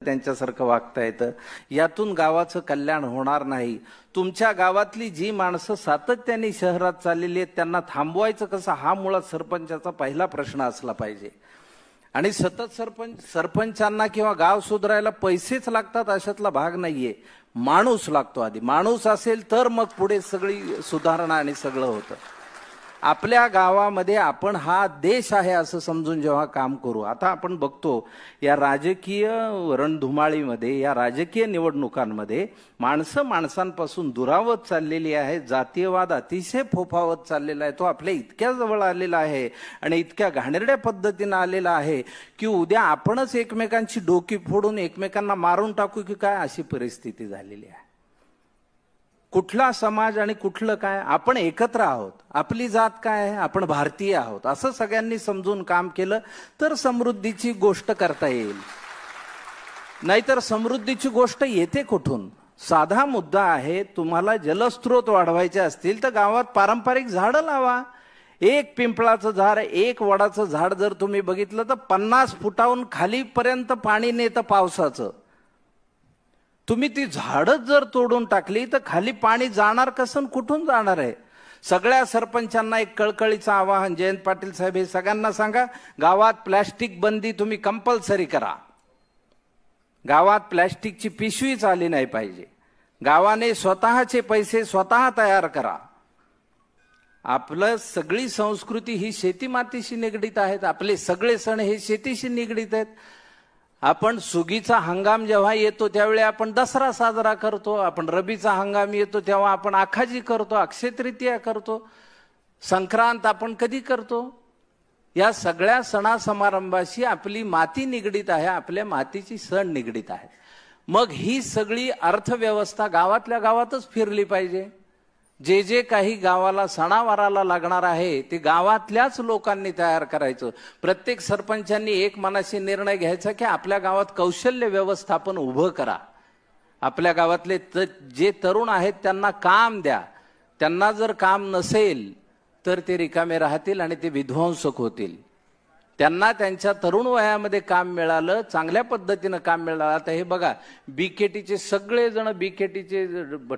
त्यांच्यासारखं वागता येतं, यातून गावाचं कल्याण होणार नाही. तुमच्या गावातली जी माणसं सातत्याने शहरात चाललेली आहेत त्यांना थांबवायचं कसं, हा मुळात सरपंचाचा पहिला प्रश्न असला पाहिजे. आणि सतत सरपंचांना किंवा गाव सुधारायला पैसेच लागतात अशातला भाग नाहीये, माणूस लागतो. आधी माणूस असेल तर मग पुढे सगळी सुधारणा आणि सगळं होतं. आपल्या गावामध्ये आपण हा देश आहे असं समजून जेव्हा काम करू, आता आपण बघतो या राजकीय रणधुमाळीमध्ये, या राजकीय निवडणुकांमध्ये माणसं माणसांपासून दुरावत चाललेली आहे. जातीयवाद अतिशय फोफावत चाललेला आहे. तो आपल्या इतक्या जवळ आलेला आहे आणि इतक्या घाणेरड्या पद्धतीनं आलेला आहे की उद्या आपणच एकमेकांची डोकी फोडून एकमेकांना मारून टाकू की काय, अशी परिस्थिती झालेली आहे. कुठला समाज आणि कुठलं काय, आपण एकत्र आहोत. आपली जात काय आहे, आपण भारतीय आहोत, असं सगळ्यांनी समजून काम केलं तर समृद्धीची गोष्ट करता येईल. नाहीतर समृद्धीची गोष्ट येते कुठून? साधा मुद्दा आहे, तुम्हाला जलस्रोत वाढवायचे असतील तर गावात पारंपरिक झाडं लावा. एक पिंपळाचं झाड, एक वडाचं झाड जर तुम्ही बघितलं तर 50 फुटाहून खालीपर्यंत पाणी नेतं पावसाचं. तुम्ही ती झाडच जर तोडून टाकली तर खाली पाणी जाणार कसं, कुठून जाणार आहे? सगळ्या सरपंचांना एक कळकळीचं आवाहन, जयंत पाटील साहेब हे सगळ्यांना सांगा, गावात प्लॅस्टिक बंदी तुम्ही कंपल्सरी करा. गावात प्लॅस्टिकची पिशवीच आली नाही पाहिजे. गावाने स्वतःचे पैसे स्वतः तयार करा. आपलं सगळी संस्कृती ही शेतीमातीशी निगडीत आहेत. आपले सगळे सण हे शेतीशी निगडीत आहेत. आपण सुगीचा हंगाम जेव्हा येतो त्यावेळी आपण दसरा साजरा करतो. आपण रबीचा हंगाम येतो तेव्हा आपण आखाजी करतो, अक्षय तृतीया करतो, संक्रांत आपण कधी करतो. या सगळ्या सणा समारंभाशी आपली माती निगडीत आहे, आपल्या मातीची सण निगडीत आहे. मग ही सगळी अर्थव्यवस्था गावातल्या गावातच फिरली पाहिजे. जे जे काही गावाला सणावाराला लागणार आहे ते गावातल्याच लोकांनी तयार करायचं. प्रत्येक सरपंचांनी एक मनाशी निर्णय घ्यायचा की आपल्या गावात कौशल्य व्यवस्थापन उभं करा. आपल्या गावातले जे तरुण आहेत त्यांना काम द्या. त्यांना जर काम नसेल तर ते रिकामे राहतील आणि ते विध्वंसक होतील. त्यांना त्यांच्या तरुण वयामध्ये काम मिळालं, चांगल्या पद्धतीनं काम मिळालं. आता हे बघा, बीकेटीचे सगळे जण बीकेटीचे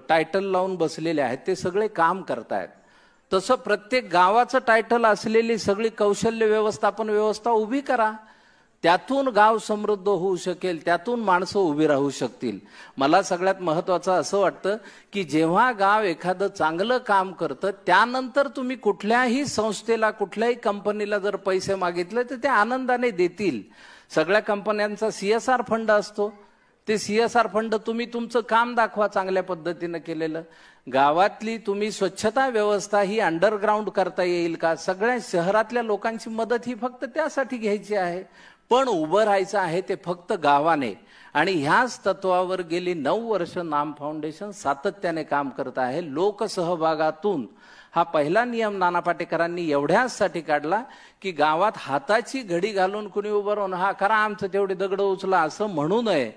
टायटल लावून बसलेले आहेत, ते सगळे काम करतायत. तसं प्रत्येक गावाचं टायटल असलेली सगळी कौशल्य व्यवस्थापन व्यवस्था उभी करा. त्यातून गाव समृद्ध होऊ शकेल, त्यातून माणसं उभी राहू शकतील. मला सगळ्यात महत्वाचं असं वाटतं की जेव्हा गाव एखादं चांगलं काम करतं त्यानंतर तुम्ही कुठल्याही संस्थेला, कुठल्याही कंपनीला जर पैसे मागितले तर ते आनंदाने देतील. सगळ्या कंपन्यांचा CSR फंड असतो. ते CSR फंड तुम्ही तुमचं काम दाखवा चांगल्या पद्धतीनं केलेलं. गावातली तुम्ही स्वच्छता व्यवस्था ही अंडरग्राऊंड करता येईल का? सगळ्या शहरातल्या लोकांची मदत ही फक्त त्यासाठी घ्यायची आहे, पण उभं राहायचं आहे ते फक्त गावाने. आणि ह्याच तत्वावर गेली 9 वर्ष नाम फाउंडेशन सातत्याने काम करत आहे. लोकसहभागातून हा पहिला नियम नाना पाटेकरांनी एवढ्यासाठी काढला की गावात हाताची घडी घालून कुणी उभं राहून हा करा आमचं तेवढे दगड उचला असं म्हणू नये.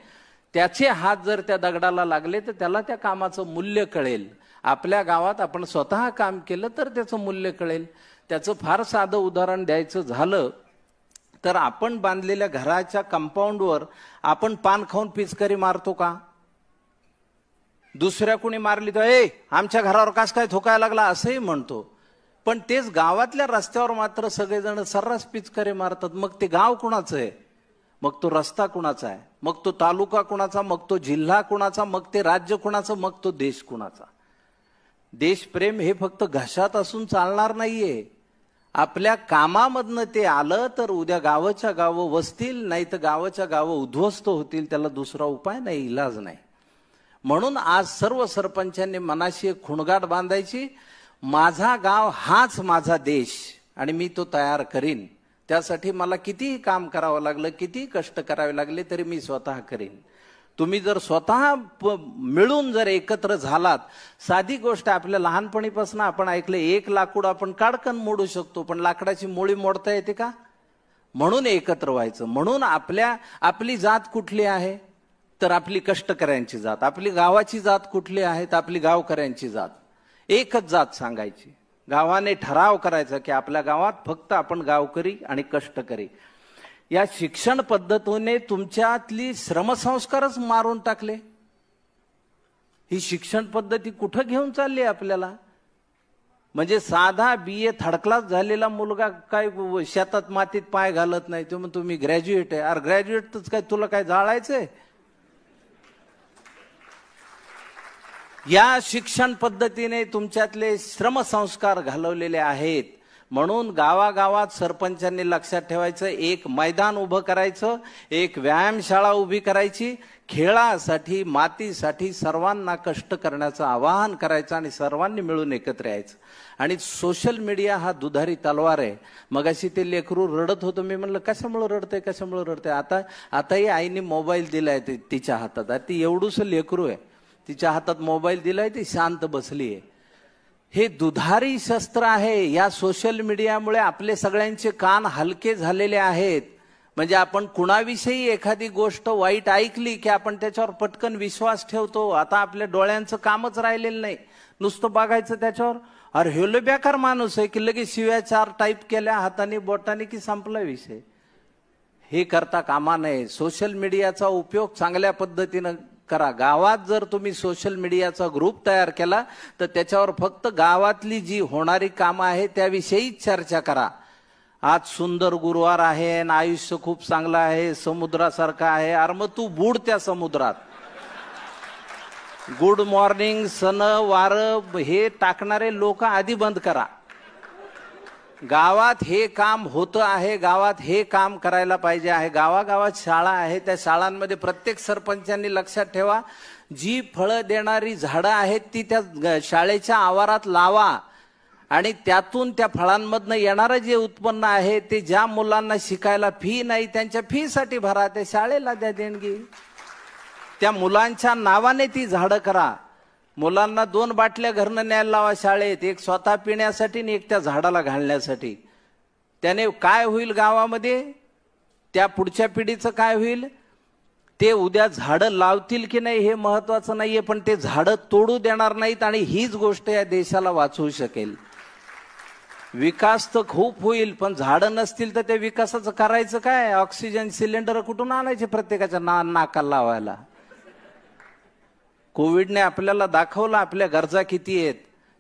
त्याचे हात जर त्या दगडाला लागले तर त्याला त्या कामाचं मूल्य कळेल. आपल्या गावात आपण स्वतः काम केलं तर त्याचं मूल्य कळेल. त्याचं फार साधं उदाहरण द्यायचं झालं तर आपण बांधलेल्या घराच्या कंपाऊंडवर आपण पान खाऊन पिचकारी मारतो का? दुसऱ्या कोणी मारली तर आमच्या घरावर कास काय थोकायला लागला असंही म्हणतो. पण तेच गावातल्या रस्त्यावर मात्र सगळेजण सर्रास पिचकारी मारतात. मग ते गाव कुणाचं आहे? मग तो रस्ता कुणाचा आहे? मग तो तालुका कुणाचा? मग तो जिल्हा कुणाचा? मग ते राज्य कुणाचं? मग तो देश कुणाचा? देशप्रेम हे फक्त घशात असून चालणार नाहीये. आपल्या कामामधनं ते आलं तर उद्या गावाच्या गावं वसतील, नाही तर गावाच्या गावं उद्ध्वस्त होतील. त्याला दुसरा उपाय नाही, इलाज नाही. म्हणून आज सर्व सरपंचांनी मनाशी एक खुणगाठ बांधायची, माझा गाव हाच माझा देश आणि मी तो तयार करीन. त्यासाठी मला कितीही काम करावं लागलं, कितीही कष्ट करावे लागले तरी मी स्वतः करीन. तुम्ही जर स्वतः मिळून जर एकत्र झालात, साधी गोष्ट आपल्या लहानपणीपासून आपण ऐकले, एक लाकूड आपण काडकन मोडू शकतो पण लाकडाची मोळी मोडता येते का? म्हणून एकत्र व्हायचं. म्हणून आपली जात कुठली आहे तर आपली कष्टकऱ्यांची जात. आपली गावाची जात कुठली आहे तर आपली गावकऱ्यांची जात. एकच जात सांगायची. गावाने ठराव करायचा की आपल्या गावात फक्त आपण गावकरी आणि कष्टकरी. या शिक्षण पद्धतीने तुमच्यातली श्रमसंस्कारच मारून टाकले. ही शिक्षण पद्धती कुठं घेऊन चालली आपल्याला? म्हणजे साधा BA थर्ड क्लास झालेला मुलगा काय शेतात मातीत पाय घालत नाही, तो म्हणतो मी ग्रॅज्युएट आहे. अरे ग्रॅज्युएटच काय, तुला काय जाळायचंय? या शिक्षण पद्धतीने तुमच्यातले श्रमसंस्कार घालवलेले आहेत. म्हणून गावागावात सरपंचांनी लक्षात ठेवायचं, एक मैदान उभं करायचं, एक व्यायामशाळा उभी करायची, खेळासाठी मातीसाठी सर्वांना कष्ट करण्याचं आवाहन करायचं आणि सर्वांनी मिळून एकत्र यायचं. आणि सोशल मीडिया हा दुधारी तलवार आहे. मगाशी ते लेकरू रडत होतं, मी म्हणलं कशामुळे रडतंय कशामुळे रडतंय. आताही आईने मोबाईल दिलाय तिच्या हातात. ती एवढूस लेकरू आहे, तिच्या हातात मोबाईल दिलाय, ती शांत बसली आहे. हे दुधारी शस्त्र आहे. या सोशल मीडियामुळे आपले सगळ्यांचे कान हलके झालेले आहेत. म्हणजे आपण कुणाविषयी एखादी गोष्ट वाईट ऐकली की आपण त्याच्यावर पटकन विश्वास ठेवतो. आता आपल्या डोळ्यांचं कामच राहिलेलं नाही, नुसतं बघायचं त्याच्यावर. अरे हेलो बेकार माणूस आहे की लगेच शिव्या 4 टाईप केल्या हाताने बोटाने की संपला विषय. हे करता कामा नये. सोशल मीडियाचा उपयोग चांगल्या पद्धतीनं करा. गावात जर तुम्ही सोशल मीडियाचा ग्रुप तयार केला तर त्याच्यावर फक्त गावातली जी होणारी कामं आहे त्याविषयी चर्चा करा. आज सुंदर गुरुवार आहे आणि आयुष्य खूप चांगलं आहे, समुद्रासारखं आहे. अरे मग तू बुड त्या समुद्रात. गुड मॉर्निंग सन वार हे टाकणारे लोक आधी बंद करा. गावात हे काम होतं आहे, गावात हे काम करायला पाहिजे आहे. गावागावात शाळा आहे, त्या शाळांमध्ये प्रत्येक सरपंचांनी लक्षात ठेवा, जी फळं देणारी झाडं आहेत ती त्या शाळेच्या आवारात लावा आणि त्यातून त्या फळांमधनं येणारं जे उत्पन्न आहे ते ज्या मुलांना शिकायला फी नाही त्यांच्या फीसाठी भरा, त्या शाळेला द्या देणगी. त्या मुलांच्या नावाने ती झाडं करा. मुलांना 2 बाटल्या घरनं न्यायला लावा शाळेत, एक स्वतः पिण्यासाठी आणि एक त्या झाडाला घालण्यासाठी. त्याने काय होईल गावामध्ये, त्या पुढच्या पिढीचं काय होईल, ते उद्या झाडं लावतील की नाही हे महत्वाचं नाहीये, पण ते झाडं तोडू देणार नाहीत आणि हीच गोष्ट या देशाला वाचवू शकेल. विकास तर खूप होईल, पण झाडं नसतील तर त्या विकासाचं करायचं काय? ऑक्सिजन सिलेंडर कुठून आणायचे प्रत्येकाच्या नाकाला लावायला? कोविडने आपल्याला दाखवलं आपल्या गरजा किती आहेत.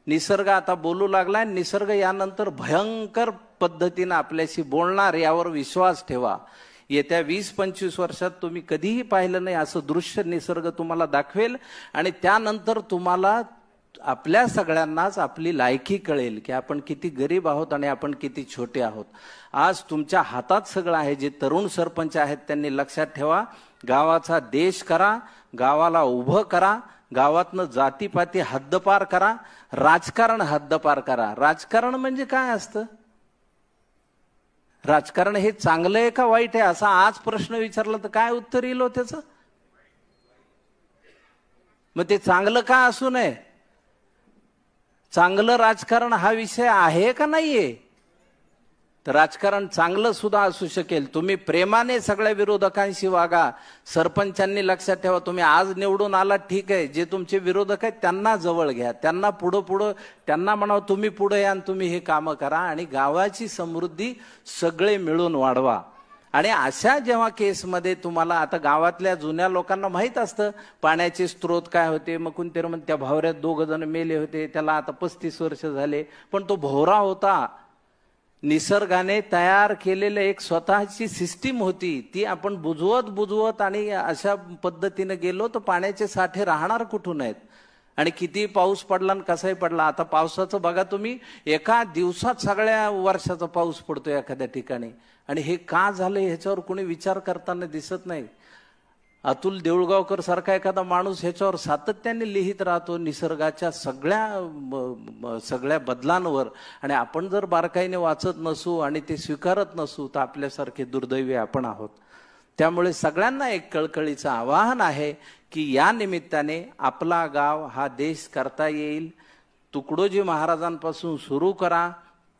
निसर्ग आता बोलू लागलाय, निसर्ग यानंतर भयंकर पद्धतीनं आपल्याशी बोलणार, यावर विश्वास ठेवा. येत्या 20-25 वर्षात तुम्ही कधीही पाहिलं नाही असं दृश्य निसर्ग तुम्हाला दाखवेल आणि त्यानंतर तुम्हाला आपल्या सगळ्यांनाच आपली लायकी कळेल की आपण किती गरीब आहोत आणि आपण किती छोटे आहोत. आज तुमच्या हातात सगळं आहे. जे तरुण सरपंच आहेत त्यांनी लक्षात ठेवा, गावाचा देश करा, गावाला उभं करा, गावातनं जातीपाती हद्दपार करा, राजकारण हद्दपार करा. राजकारण म्हणजे काय असतं? राजकारण हे चांगलं आहे का वाईट आहे असा आज प्रश्न विचारला तर काय उत्तर येईल हो त्याचं? मग ते चांगलं का असू नये? चांगलं राजकारण हा विषय आहे का नाहीये? तर राजकारण चांगलं सुद्धा असू शकेल. तुम्ही प्रेमाने सगळ्या विरोधकांशी वागा. सरपंचांनी लक्षात ठेवा, तुम्ही आज निवडून आलात ठीक आहे, जे तुमचे विरोधक आहेत त्यांना जवळ घ्या, त्यांना पुढं त्यांना म्हणावं तुम्ही पुढे या आणि तुम्ही हे कामं करा आणि गावाची समृद्धी सगळे मिळून वाढवा. आणि अशा जेव्हा केसमध्ये तुम्हाला आता गावातल्या जुन्या लोकांना माहित असतं पाण्याचे स्रोत काय होते. मग कोणतरी म्हणते त्या भावऱ्यात 2 जण मेले होते, त्याला आता 35 वर्ष झाले, पण तो भोवरा होता. निसर्गाने तयार केलेलं एक स्वतःची सिस्टीम होती, ती आपण बुजवत आणि अशा पद्धतीने गेलो तर पाण्याचे साठे राहणार कुठून आहेत? आणि किती पाऊस पडला आणि कसाही पडला. आता पावसाचं बघा तुम्ही, एका दिवसात सगळ्या वर्षाचा पाऊस पडतो एखाद्या ठिकाणी. आणि हे का झालं ह्याच्यावर कोणी विचार करताना दिसत नाही. अतुल देऊळगावकर सारखा एखादा माणूस ह्याच्यावर सातत्याने लिहित राहतो निसर्गाच्या सगळ्या बदलांवर. आणि आपण जर बारकाईने वाचत नसू आणि ते स्वीकारत नसू तर आपल्यासारखे दुर्दैवी आपण आहोत. त्यामुळे सगळ्यांना एक कळकळीचं आवाहन आहे की या निमित्ताने आपला गाव हा देश करता येईल. तुकडोजी महाराजांपासून सुरू करा,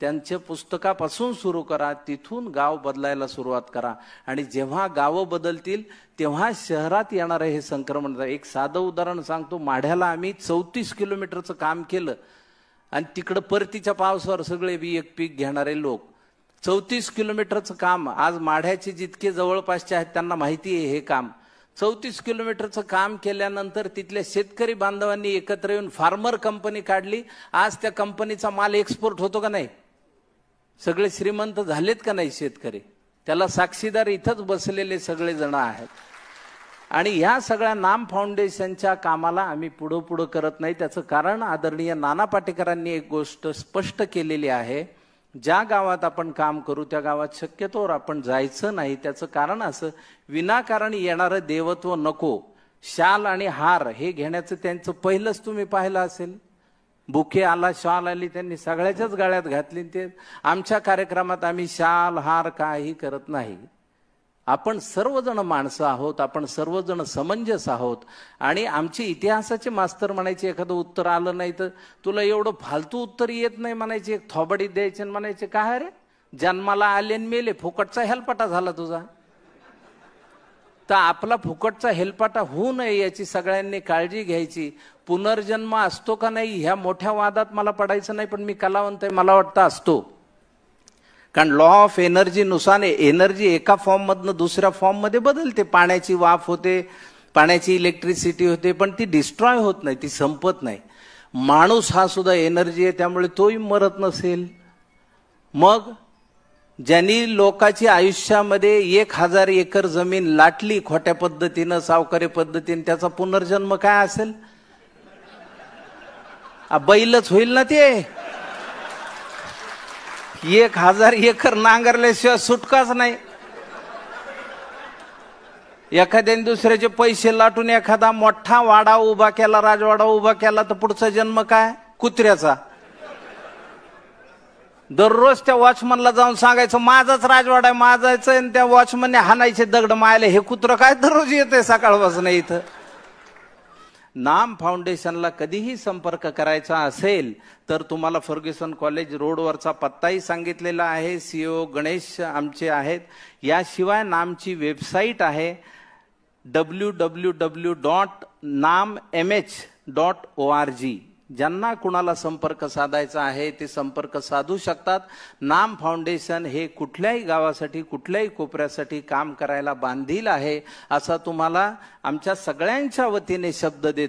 त्यांच्या पुस्तकापासून सुरू करा, तिथून गाव बदलायला सुरुवात करा. आणि जेव्हा गावं बदलतील तेव्हा शहरात येणारं हे संक्रमण. एक साधं उदाहरण सांगतो. माढ्याला आम्ही 34 किलोमीटरचं काम केलं आणि तिकडं परतीच्या पावसावर सगळे बी एक पीक घेणारे लोक 34 किलोमीटरचं काम, आज माढ्याचे जितके जवळपासचे आहेत त्यांना माहिती आहे हे काम. 34 किलोमीटरचं काम केल्यानंतर तिथल्या शेतकरी बांधवांनी एकत्र येऊन फार्मर कंपनी काढली. आज त्या कंपनीचा माल एक्सपोर्ट होतो का नाही? सगळे श्रीमंत झालेत का नाही शेतकरी? त्याला साक्षीदार इथंच बसलेले सगळे जण आहेत. आणि ह्या सगळ्या नाम फाउंडेशनच्या कामाला आम्ही पुढं करत नाही. त्याचं कारण आदरणीय नाना पाटेकरांनी एक गोष्ट स्पष्ट केलेली आहे, ज्या गावात आपण काम करू त्या गावात शक्यतोवर आपण जायचं नाही. त्याचं कारण असं, विनाकारण येणारं देवत्व नको. शाल आणि हार हे घेण्याचं त्यांचं पहिलंच तुम्ही पाहिलं असेल. बुके आला, शाल आली, त्यांनी सगळ्याच्याच गळ्यात घातली. ते आमच्या कार्यक्रमात आम्ही शाल हार काही करत नाही. आपण सर्वजण माणसं आहोत, आपण सर्वजण समंजस आहोत. आणि आमची इतिहासाचे मास्तर म्हणायचे, एखादं उत्तर आलं नाही तर तुला एवढं फालतू उत्तर येत नाही म्हणायचे, एक थोबडीत द्यायचे आणि म्हणायचे काय रे जन्माला आले आणि मेले, फुकटचा हेलपाटा झाला तुझा. तर आपला फुकटचा हेलपाटा होऊ नये याची सगळ्यांनी काळजी घ्यायची. पुनर्जन्म असतो का नाही ह्या मोठ्या वादात मला पडायचं नाही, पण मी कलावंत आहे, मला वाटतं असतो. कारण लॉ ऑफ एनर्जी नुसार एनर्जी एका फॉर्म मधनं दुसऱ्या फॉर्म मध्ये बदलते. पाण्याची वाफ होते, पाण्याची इलेक्ट्रिसिटी होते, पण ती डिस्ट्रॉय होत नाही, ती संपत नाही. माणूस हा सुद्धा एनर्जी आहे, त्यामुळे तोही मरत नसेल. मग ज्यांनी लोकांची आयुष्यामध्ये 1000 एकर जमीन लाटली खोट्या पद्धतीनं, सावकारी पद्धतीने, त्याचा पुनर्जन्म काय असेल? बैलच होईल ना ते. 1000 एकर नांगरल्याशिवाय सुटकाच नाही. एखाद्याने दुसऱ्याचे पैसे लाटून एखादा मोठा वाडा उभा केला, राजवाडा उभा केला, तर पुढचा जन्म काय? कुत्र्याचा. दररोज त्या वॉचमनला जाऊन सांगायचं माझाच राजवाडा आहे, माझाच आहे, आणि त्या वॉचमनने हाणायचे दगड मायले. हे कुत्र काय दररोज येते सकाळपासून इथं. नाम फाउंडेशनला कधीही संपर्क करायचा असेल तर तुम्हाला फर्ग्युसन कॉलेज रोडवरचा पत्ताही सांगितलेला आहे. सीओ गणेश आमचे आहेत. याशिवाय नामची वेबसाईट आहे www.namh.org. ज्यांना कुणाला संपर्क साधायचा आहे ते संपर्क साधू शकतात. नाम फाउंडेशन हे कुठल्याही गावासाठी, कुठल्याही कोपऱ्यासाठी काम करायला बांधील आहे, असा तुम्हाला आमच्या सगळ्यांच्या वतीने शब्द देतो.